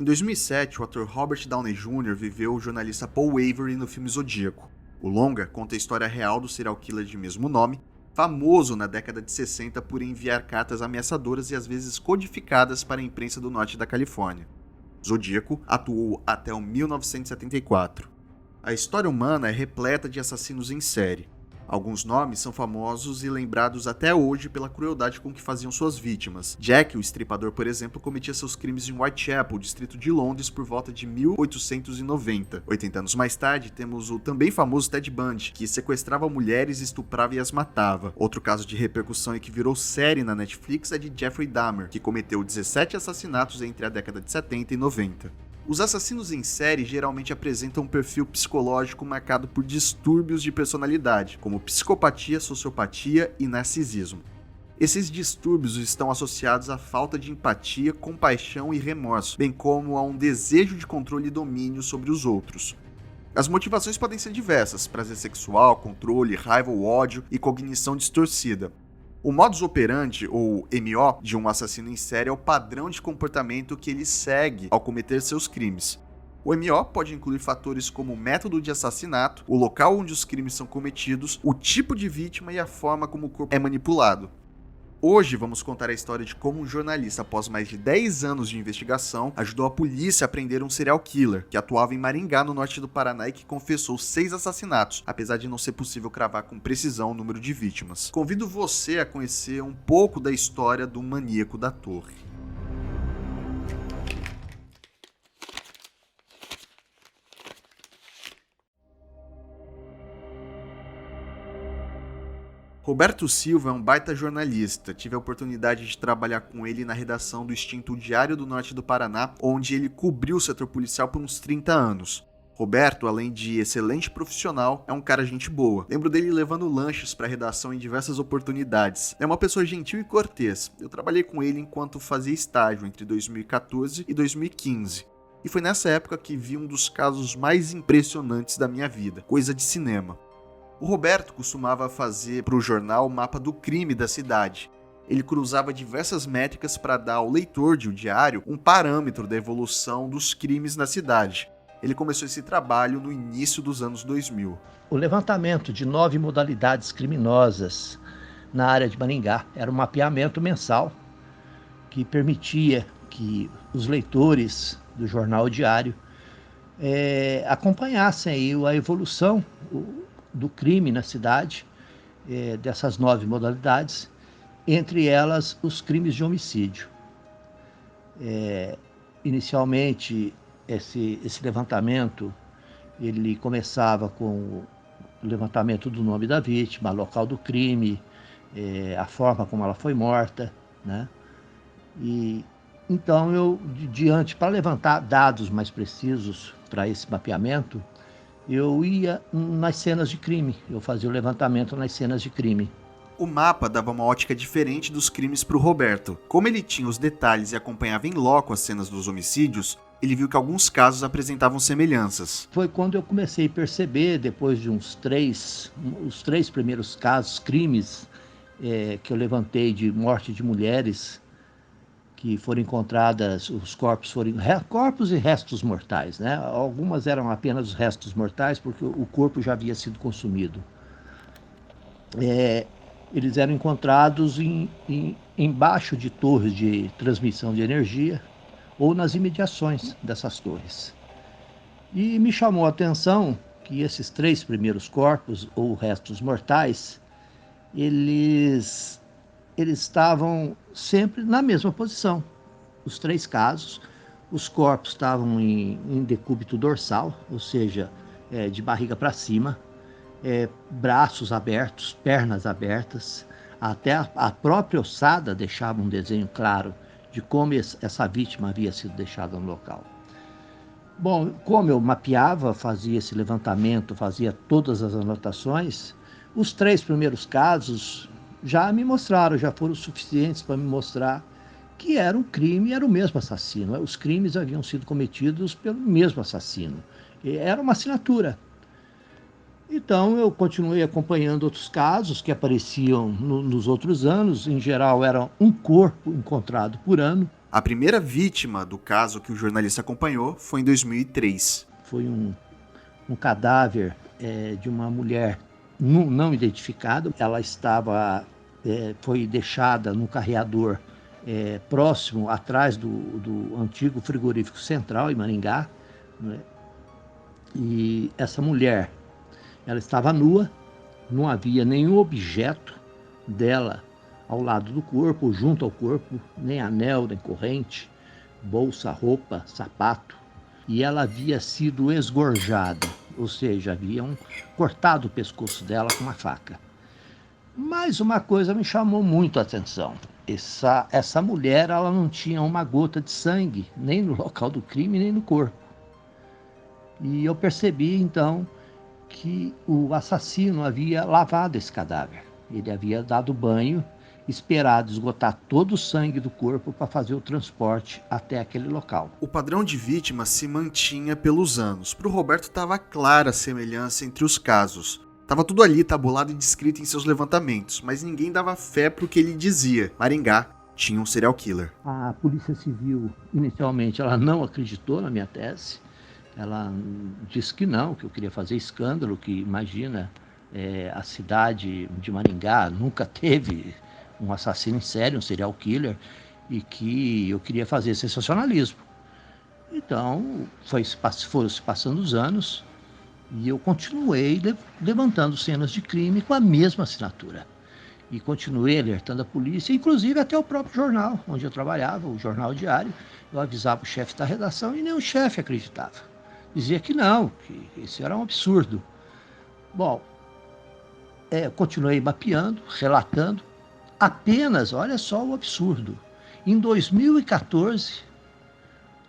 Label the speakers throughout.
Speaker 1: Em 2007, o ator Robert Downey Jr. viveu o jornalista Paul Avery no filme Zodíaco. O longa conta a história real do serial killer de mesmo nome, famoso na década de 60 por enviar cartas ameaçadoras e às vezes codificadas para a imprensa do norte da Califórnia. Zodíaco atuou até o 1974. A história humana é repleta de assassinos em série. Alguns nomes são famosos e lembrados até hoje pela crueldade com que faziam suas vítimas. Jack, o estripador, por exemplo, cometia seus crimes em Whitechapel, distrito de Londres, por volta de 1890. 80 anos mais tarde, temos o também famoso Ted Bundy, que sequestrava mulheres, estuprava e as matava. Outro caso de repercussão e que virou série na Netflix é de Jeffrey Dahmer, que cometeu 17 assassinatos entre a década de 70 e 90. Os assassinos em série geralmente apresentam um perfil psicológico marcado por distúrbios de personalidade, como psicopatia, sociopatia e narcisismo. Esses distúrbios estão associados à falta de empatia, compaixão e remorso, bem como a um desejo de controle e domínio sobre os outros. As motivações podem ser diversas: prazer sexual, controle, raiva ou ódio e cognição distorcida. O modus operandi, ou MO, de um assassino em série é o padrão de comportamento que ele segue ao cometer seus crimes. O MO pode incluir fatores como o método de assassinato, o local onde os crimes são cometidos, o tipo de vítima e a forma como o corpo é manipulado. Hoje vamos contar a história de como um jornalista, após mais de 10 anos de investigação, ajudou a polícia a prender um serial killer que atuava em Maringá, no norte do Paraná, e que confessou 6 assassinatos, apesar de não ser possível cravar com precisão o número de vítimas. Convido você a conhecer um pouco da história do maníaco da torre. Roberto Silva é um baita jornalista. Tive a oportunidade de trabalhar com ele na redação do extinto Diário do Norte do Paraná, onde ele cobriu o setor policial por uns 30 anos. Roberto, além de excelente profissional, é um cara gente boa. Lembro dele levando lanches para a redação em diversas oportunidades. É uma pessoa gentil e cortês. Eu trabalhei com ele enquanto fazia estágio entre 2014 e 2015. E foi nessa época que vi um dos casos mais impressionantes da minha vida, coisa de cinema. O Roberto costumava fazer para o jornal o mapa do crime da cidade. Ele cruzava diversas métricas para dar ao leitor de O Diário um parâmetro da evolução dos crimes na cidade. Ele começou esse trabalho no início dos anos 2000.
Speaker 2: O levantamento de 9 modalidades criminosas na área de Maringá era um mapeamento mensal que permitia que os leitores do jornal O Diário acompanhassem aí a evolução do crime na cidade, dessas 9 modalidades, entre elas os crimes de homicídio. Inicialmente, esse levantamento ele começava com o levantamento do nome da vítima, local do crime, a forma como ela foi morta, né? E então para levantar dados mais precisos para esse mapeamento, eu ia nas cenas de crime, eu fazia o levantamento nas cenas de crime.
Speaker 1: O mapa dava uma ótica diferente dos crimes para o Roberto. Como ele tinha os detalhes e acompanhava em loco as cenas dos homicídios, ele viu que alguns casos apresentavam semelhanças.
Speaker 2: Foi quando eu comecei a perceber, depois de os 3 primeiros casos, crimes que eu levantei de morte de mulheres, que foram encontradas, os corpos e restos mortais, né? Algumas eram apenas os restos mortais, porque o corpo já havia sido consumido. Eles eram encontrados embaixo de torres de transmissão de energia ou nas imediações dessas torres. E me chamou a atenção que esses 3 primeiros corpos ou restos mortais, eles estavam sempre na mesma posição. Os 3 casos, os corpos estavam em decúbito dorsal, ou seja, de barriga para cima, braços abertos, pernas abertas, até a própria ossada deixava um desenho claro de como essa vítima havia sido deixada no local. Bom, como eu mapeava, fazia esse levantamento, fazia todas as anotações, os 3 primeiros casos já foram suficientes para me mostrar que era um crime, era o mesmo assassino. Os crimes haviam sido cometidos pelo mesmo assassino. Era uma assinatura. Então eu continuei acompanhando outros casos que apareciam nos outros anos. Em geral, era um corpo encontrado por ano,
Speaker 1: A primeira vítima do caso que o jornalista acompanhou foi em 2003.
Speaker 2: Foi um cadáver de uma mulher não identificada. Ela foi deixada no carreador próximo, atrás do antigo frigorífico central, em Maringá, né? E essa mulher, ela estava nua, não havia nenhum objeto dela ao lado do corpo, junto ao corpo, nem anel, nem corrente, bolsa, roupa, sapato. E ela havia sido esgorjada, ou seja, haviam cortado o pescoço dela com uma faca. Mas uma coisa me chamou muito a atenção. Essa mulher, ela não tinha uma gota de sangue, nem no local do crime, nem no corpo. E eu percebi, então, que o assassino havia lavado esse cadáver. Ele havia dado banho, esperado esgotar todo o sangue do corpo para fazer o transporte até aquele local.
Speaker 1: O padrão de vítimas se mantinha pelos anos. Para o Roberto estava clara a semelhança entre os casos. Estava tudo ali tabulado e descrito em seus levantamentos, mas ninguém dava fé para o que ele dizia. Maringá tinha um serial killer.
Speaker 2: A Polícia Civil, inicialmente, ela não acreditou na minha tese. Ela disse que não, que eu queria fazer escândalo, que imagina, a cidade de Maringá nunca teve um assassino em série, um serial killer, e que eu queria fazer sensacionalismo. Então, foram se passando os anos e eu continuei levantando cenas de crime com a mesma assinatura. E continuei alertando a polícia, inclusive até o próprio jornal onde eu trabalhava, o Jornal Diário. Eu avisava o chefe da redação e nem o chefe acreditava. Dizia que não, que isso era um absurdo. Bom, continuei mapeando, relatando. Apenas, olha só o absurdo, em 2014,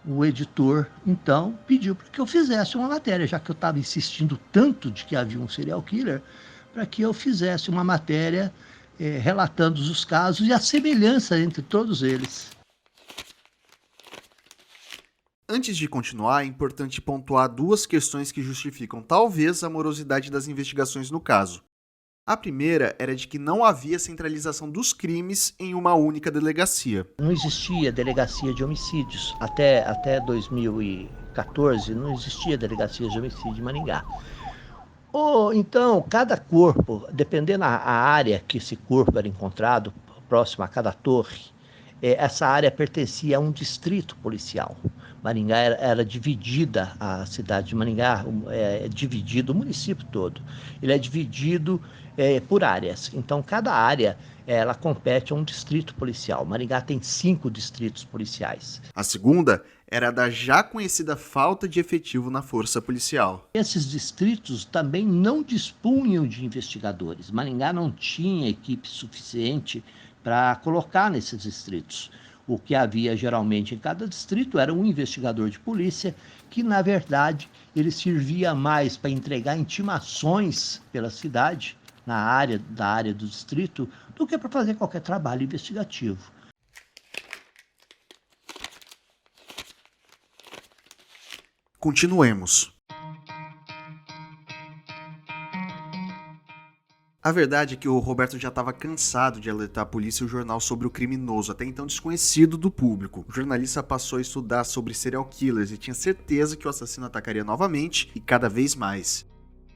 Speaker 2: o editor, então, pediu para que eu fizesse uma matéria, já que eu estava insistindo tanto de que havia um serial killer, para que eu fizesse uma matéria relatando os casos e a semelhança entre todos eles.
Speaker 1: Antes de continuar, é importante pontuar duas questões que justificam talvez a morosidade das investigações no caso. A primeira era de que não havia centralização dos crimes em uma única delegacia.
Speaker 2: Não existia delegacia de homicídios. Até 2014 não existia delegacia de homicídio em Maringá. Então, cada corpo, dependendo da área que esse corpo era encontrado, próximo a cada torre, essa área pertencia a um distrito policial. Maringá era dividida, a cidade de Maringá é dividido, o município todo, ele é dividido por áreas. Então, cada área ela compete a um distrito policial. Maringá tem 5 distritos policiais.
Speaker 1: A segunda era da já conhecida falta de efetivo na força policial.
Speaker 2: Esses distritos também não dispunham de investigadores. Maringá não tinha equipe suficiente para colocar nesses distritos. O que havia geralmente em cada distrito era um investigador de polícia que, na verdade, ele servia mais para entregar intimações pela cidade, da área do distrito, do que para fazer qualquer trabalho investigativo.
Speaker 1: Continuemos. A verdade é que o Roberto já estava cansado de alertar a polícia e o jornal sobre o criminoso, até então desconhecido do público. O jornalista passou a estudar sobre serial killers e tinha certeza que o assassino atacaria novamente e cada vez mais.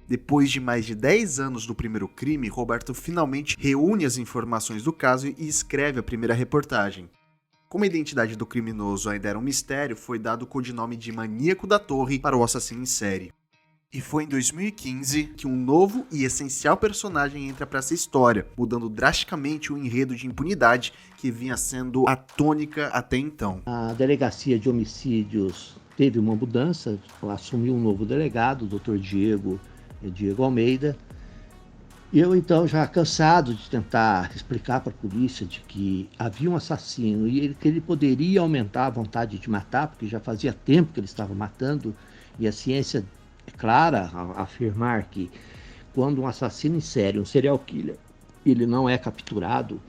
Speaker 1: Depois de mais de 10 anos do primeiro crime, Roberto finalmente reúne as informações do caso e escreve a primeira reportagem. Como a identidade do criminoso ainda era um mistério, foi dado o codinome de Maníaco da Torre para o assassino em série. E foi em 2015 que um novo e essencial personagem entra para essa história, mudando drasticamente o enredo de impunidade que vinha sendo a tônica até então.
Speaker 2: A delegacia de homicídios teve uma mudança, assumiu um novo delegado, o Dr. Diego Almeida. Eu, então, já cansado de tentar explicar para a polícia de que havia um assassino e que ele poderia aumentar a vontade de matar, porque já fazia tempo que ele estava matando, e a ciência é clara a afirmar que quando um assassino em série, um serial killer, ele não é capturado,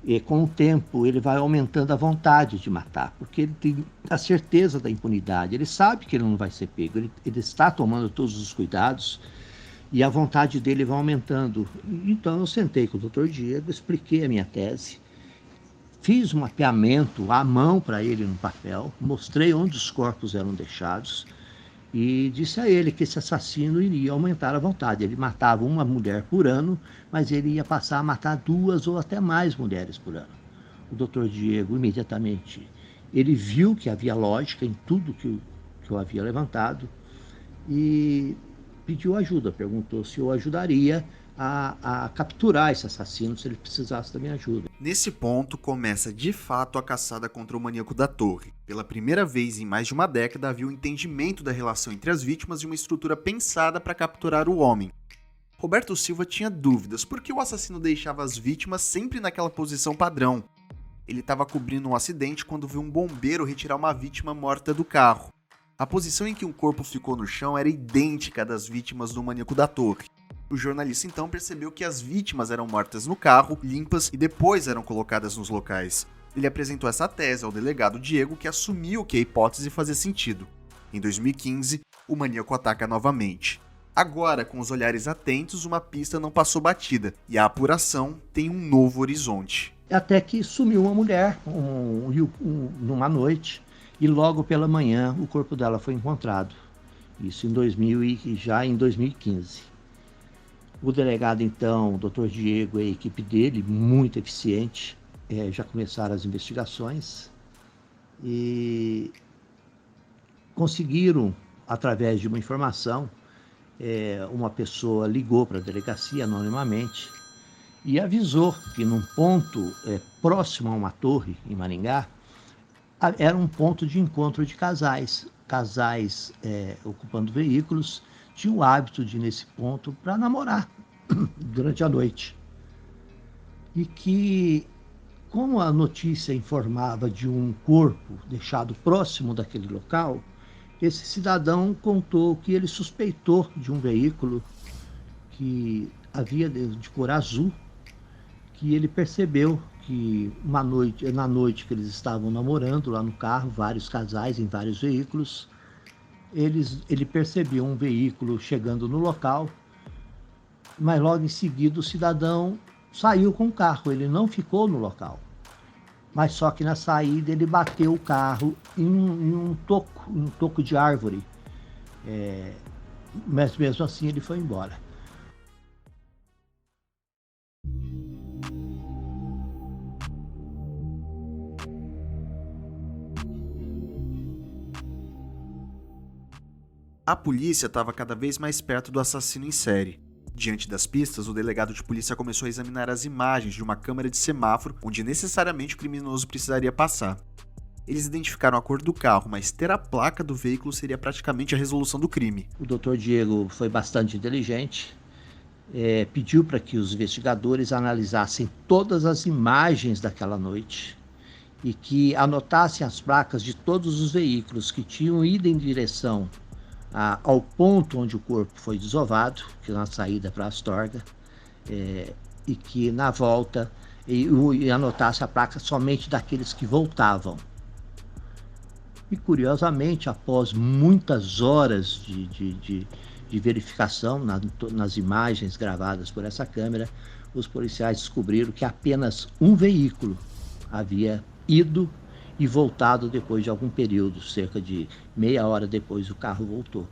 Speaker 2: e com o tempo ele vai aumentando a vontade de matar, porque ele tem a certeza da impunidade, ele sabe que ele não vai ser pego, ele está tomando todos os cuidados e a vontade dele vai aumentando. Então eu sentei com o Dr. Diego, expliquei a minha tese, Fiz um mapeamento à mão para ele no papel, mostrei onde os corpos eram deixados e disse a ele que esse assassino iria aumentar a vontade. Ele matava uma mulher por ano, mas ele ia passar a matar 2 ou até mais mulheres por ano. O Dr. Diego, imediatamente, ele viu que havia lógica em tudo que eu havia levantado e pediu ajuda, perguntou se eu ajudaria a capturar esse assassino se ele precisasse da minha ajuda.
Speaker 1: Nesse ponto, começa de fato a caçada contra o maníaco da torre. Pela primeira vez em mais de uma década, havia um entendimento da relação entre as vítimas e uma estrutura pensada para capturar o homem. Roberto Silva tinha dúvidas, porque o assassino deixava as vítimas sempre naquela posição padrão. Ele estava cobrindo um acidente quando viu um bombeiro retirar uma vítima morta do carro. A posição em que um corpo ficou no chão era idêntica à das vítimas do maníaco da torre. O jornalista então percebeu que as vítimas eram mortas no carro, limpas e depois eram colocadas nos locais. Ele apresentou essa tese ao delegado Diego, que assumiu que a hipótese fazia sentido. Em 2015, o maníaco ataca novamente. Agora, com os olhares atentos, uma pista não passou batida e a apuração tem um novo horizonte.
Speaker 2: Até que sumiu uma mulher numa noite e logo pela manhã o corpo dela foi encontrado. Isso já em 2015. O delegado, então, o Dr. Diego e a equipe dele, muito eficiente, já começaram as investigações e conseguiram, através de uma informação, uma pessoa ligou para a delegacia anonimamente e avisou que num ponto próximo a uma torre em Maringá, era um ponto de encontro de casais. Casais ocupando veículos tinham o hábito de ir nesse ponto para namorar durante a noite. E que, como a notícia informava de um corpo deixado próximo daquele local, esse cidadão contou que ele suspeitou de um veículo que havia de cor azul, que ele percebeu que na noite que eles estavam namorando lá no carro, vários casais em vários veículos, ele percebeu um veículo chegando no local, mas logo em seguida o cidadão saiu com o carro, ele não ficou no local. Mas só que na saída ele bateu o carro em um toco de árvore. Mas mesmo assim ele foi embora.
Speaker 1: A polícia estava cada vez mais perto do assassino em série. Diante das pistas, o delegado de polícia começou a examinar as imagens de uma câmera de semáforo onde necessariamente o criminoso precisaria passar. Eles identificaram a cor do carro, mas ter a placa do veículo seria praticamente a resolução do crime.
Speaker 2: O Dr. Diego foi bastante inteligente, pediu para que os investigadores analisassem todas as imagens daquela noite e que anotassem as placas de todos os veículos que tinham ido em direção ao ponto onde o corpo foi desovado, que é na saída para Astorga, e que na volta e anotasse a placa somente daqueles que voltavam. E curiosamente, após muitas horas de verificação nas imagens gravadas por essa câmera, os policiais descobriram que apenas um veículo havia ido e voltado depois de algum período, cerca de meia hora depois o carro voltou.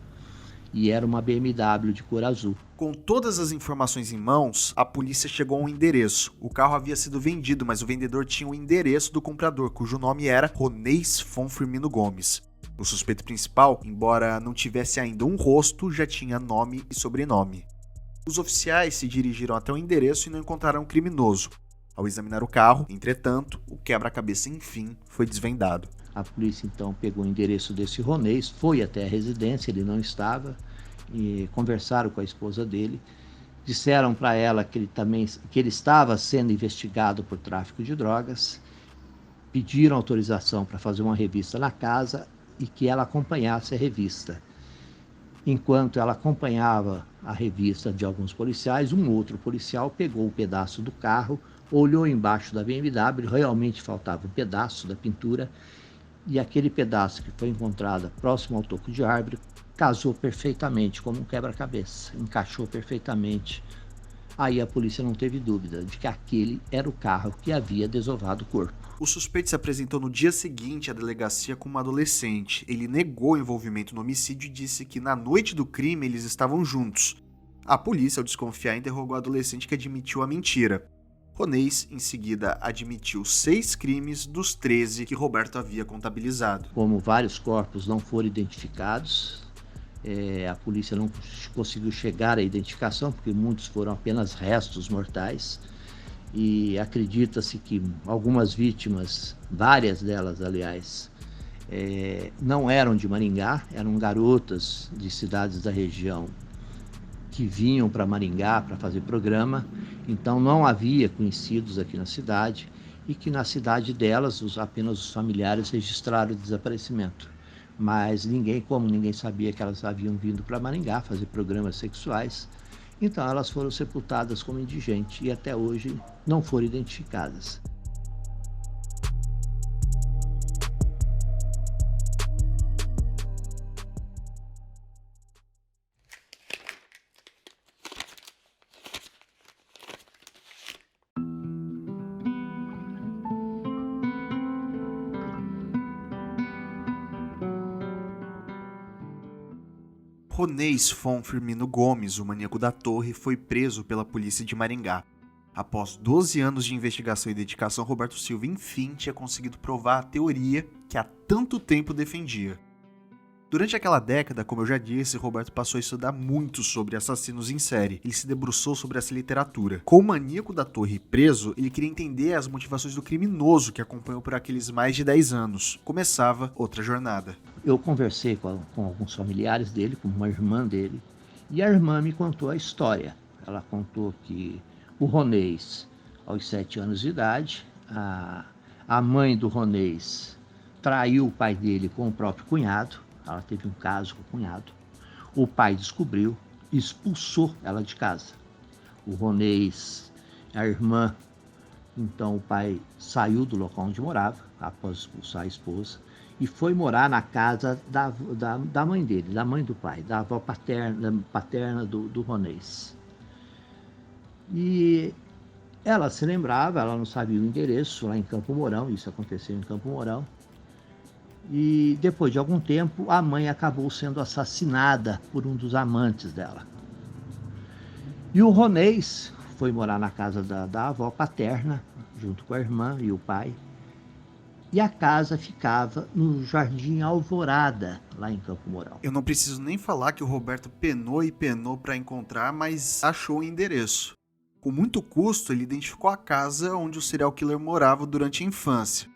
Speaker 2: E era uma BMW de cor azul.
Speaker 1: Com todas as informações em mãos, a polícia chegou a um endereço. O carro havia sido vendido, mas o vendedor tinha o endereço do comprador, cujo nome era Ronês Fon Firmino Gomes. O suspeito principal, embora não tivesse ainda um rosto, já tinha nome e sobrenome. Os oficiais se dirigiram até o endereço e não encontraram o criminoso. Ao examinar o carro, entretanto, o quebra-cabeça enfim foi desvendado.
Speaker 2: A polícia então pegou o endereço desse Ronês, foi até a residência, ele não estava, e conversaram com a esposa dele, disseram para ela que ele estava sendo investigado por tráfico de drogas, pediram autorização para fazer uma revista na casa e que ela acompanhasse a revista. Enquanto ela acompanhava a revista de alguns policiais, um outro policial pegou um pedaço do carro, olhou embaixo da BMW, realmente faltava um pedaço da pintura, e aquele pedaço que foi encontrado próximo ao toco de árvore casou perfeitamente como um quebra-cabeça, encaixou perfeitamente Aí a polícia não teve dúvida de que aquele era o carro que havia desovado o corpo.
Speaker 1: O suspeito se apresentou no dia seguinte à delegacia com uma adolescente. Ele negou envolvimento no homicídio e disse que na noite do crime eles estavam juntos. A polícia, ao desconfiar, interrogou a adolescente, que admitiu a mentira. Ronês, em seguida, admitiu 6 crimes dos 13 que Roberto havia contabilizado.
Speaker 2: Como vários corpos não foram identificados, a polícia não conseguiu chegar à identificação, porque muitos foram apenas restos mortais. E acredita-se que algumas vítimas, várias delas, aliás, não eram de Maringá, eram garotas de cidades da região que vinham para Maringá para fazer programa, então não havia conhecidos aqui na cidade, e que na cidade delas apenas os familiares registraram o desaparecimento. Mas ninguém sabia que elas haviam vindo para Maringá fazer programas sexuais, então elas foram sepultadas como indigentes e até hoje não foram identificadas.
Speaker 1: Ronês Fon Firmino Gomes, o maníaco da torre, foi preso pela polícia de Maringá. Após 12 anos de investigação e dedicação, Roberto Silva enfim tinha conseguido provar a teoria que há tanto tempo defendia. Durante aquela década, como eu já disse, Roberto passou a estudar muito sobre assassinos em série. Ele se debruçou sobre essa literatura. Com o maníaco da torre preso, ele queria entender as motivações do criminoso que acompanhou por aqueles mais de 10 anos. Começava outra jornada.
Speaker 2: Eu conversei com alguns familiares dele, com uma irmã dele, e a irmã me contou a história. Ela contou que o Ronês, aos 7 anos de idade, a mãe do Ronês traiu o pai dele com o próprio cunhado. Ela teve um caso com o cunhado. O pai descobriu e expulsou ela de casa. O Ronês, a irmã, então o pai saiu do local onde morava, após expulsar a esposa, e foi morar na casa da mãe dele, da mãe do pai, da avó paterna do Ronês. E ela se lembrava, ela não sabia o endereço, lá em Campo Mourão, isso aconteceu em Campo Mourão. E depois de algum tempo, a mãe acabou sendo assassinada por um dos amantes dela. E o Ronês foi morar na casa da avó paterna, junto com a irmã e o pai. E a casa ficava no Jardim Alvorada, lá em Campo Mourão.
Speaker 1: Eu não preciso nem falar que o Roberto penou e penou para encontrar, mas achou o endereço. Com muito custo, ele identificou a casa onde o serial killer morava durante a infância.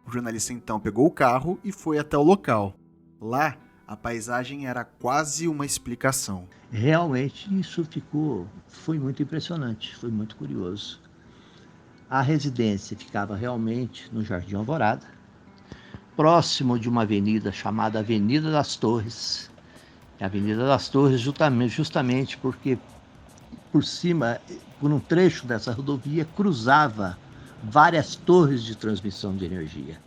Speaker 1: O jornalista então pegou o carro e foi até o local. Lá, a paisagem era quase uma explicação.
Speaker 2: Realmente isso foi muito impressionante, foi muito curioso. A residência ficava realmente no Jardim Alvorada, próximo de uma avenida chamada Avenida das Torres. A Avenida das Torres justamente porque por cima, por um trecho dessa rodovia, cruzava várias torres de transmissão de energia.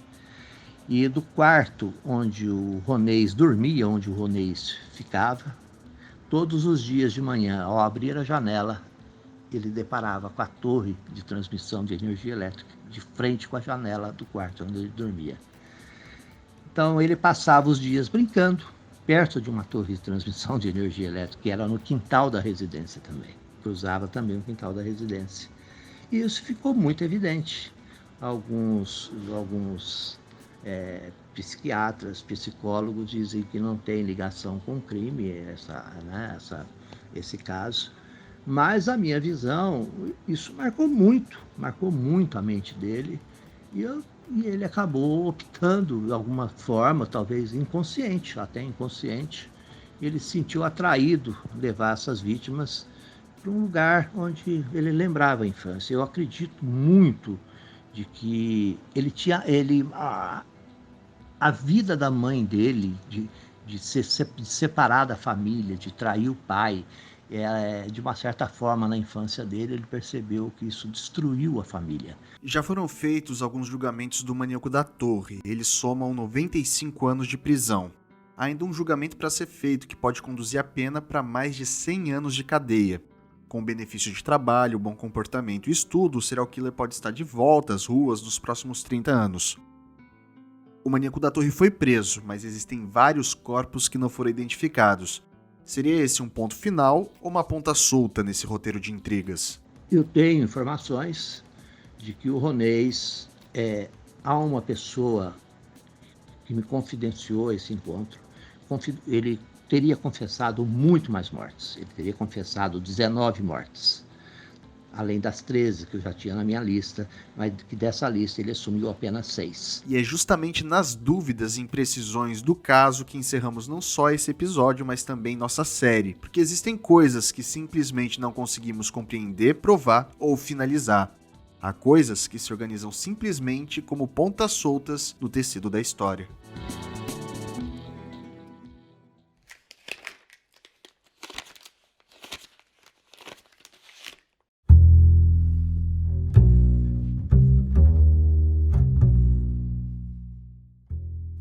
Speaker 2: E do quarto onde o Ronês dormia, onde o Ronês ficava, todos os dias de manhã, ao abrir a janela, ele deparava com a torre de transmissão de energia elétrica, de frente com a janela do quarto onde ele dormia. Então ele passava os dias brincando, perto de uma torre de transmissão de energia elétrica, que era no quintal da residência também. Cruzava também o quintal da residência. E isso ficou muito evidente. Alguns psiquiatras, psicólogos dizem que não tem ligação com o crime, esse caso. Mas a minha visão, isso marcou muito a mente dele. E ele acabou optando, de alguma forma, talvez inconsciente, até inconsciente, ele se sentiu atraído a levar essas vítimas para um lugar onde ele lembrava a infância. Eu acredito muito de que a vida da mãe dele, de separar da família, de trair o pai, de uma certa forma na infância dele, ele percebeu que isso destruiu a família.
Speaker 1: Já foram feitos alguns julgamentos do maníaco da torre. Eles somam 95 anos de prisão. Há ainda um julgamento para ser feito, que pode conduzir a pena para mais de 100 anos de cadeia. Com benefício de trabalho, bom comportamento e estudo, o serial killer pode estar de volta às ruas nos próximos 30 anos. O maníaco da torre foi preso, mas existem vários corpos que não foram identificados. Seria esse um ponto final ou uma ponta solta nesse roteiro de intrigas?
Speaker 2: Eu tenho informações de que o Ronês há uma pessoa que me confidenciou esse encontro. Ele teria confessado muito mais mortes. Ele teria confessado 19 mortes, além das 13 que eu já tinha na minha lista, mas que dessa lista ele assumiu apenas 6.
Speaker 1: E é justamente nas dúvidas e imprecisões do caso que encerramos não só esse episódio, mas também nossa série, porque existem coisas que simplesmente não conseguimos compreender, provar ou finalizar. Há coisas que se organizam simplesmente como pontas soltas no tecido da história.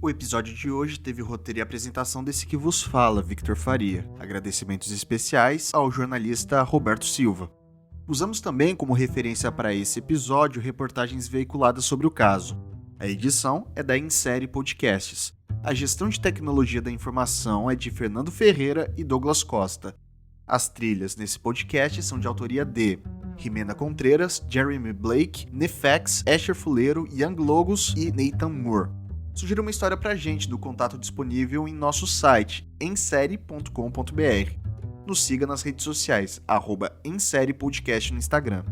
Speaker 1: O episódio de hoje teve o roteiro e apresentação desse que vos fala, Victor Faria. Agradecimentos especiais ao jornalista Roberto Silva. Usamos também como referência para esse episódio reportagens veiculadas sobre o caso. A edição é da Insérie Podcasts. A gestão de tecnologia da informação é de Fernando Ferreira e Douglas Costa. As trilhas nesse podcast são de autoria de Jimena Contreras, Jeremy Blake, Nefex, Asher Fuleiro, Young Logos e Nathan Moore. Sugira uma história pra gente do contato disponível em nosso site, ensérie.com.br. Nos siga nas redes sociais, @enseriepodcast no Instagram.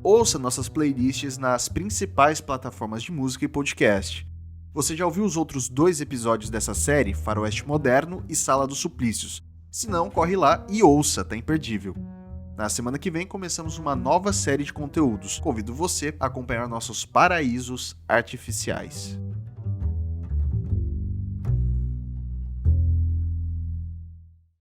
Speaker 1: Ouça nossas playlists nas principais plataformas de música e podcast. Você já ouviu os outros 2 episódios dessa série, Faroeste Moderno e Sala dos Suplícios? Se não, corre lá e ouça, tá imperdível. Na semana que vem começamos uma nova série de conteúdos. Convido você a acompanhar nossos paraísos artificiais.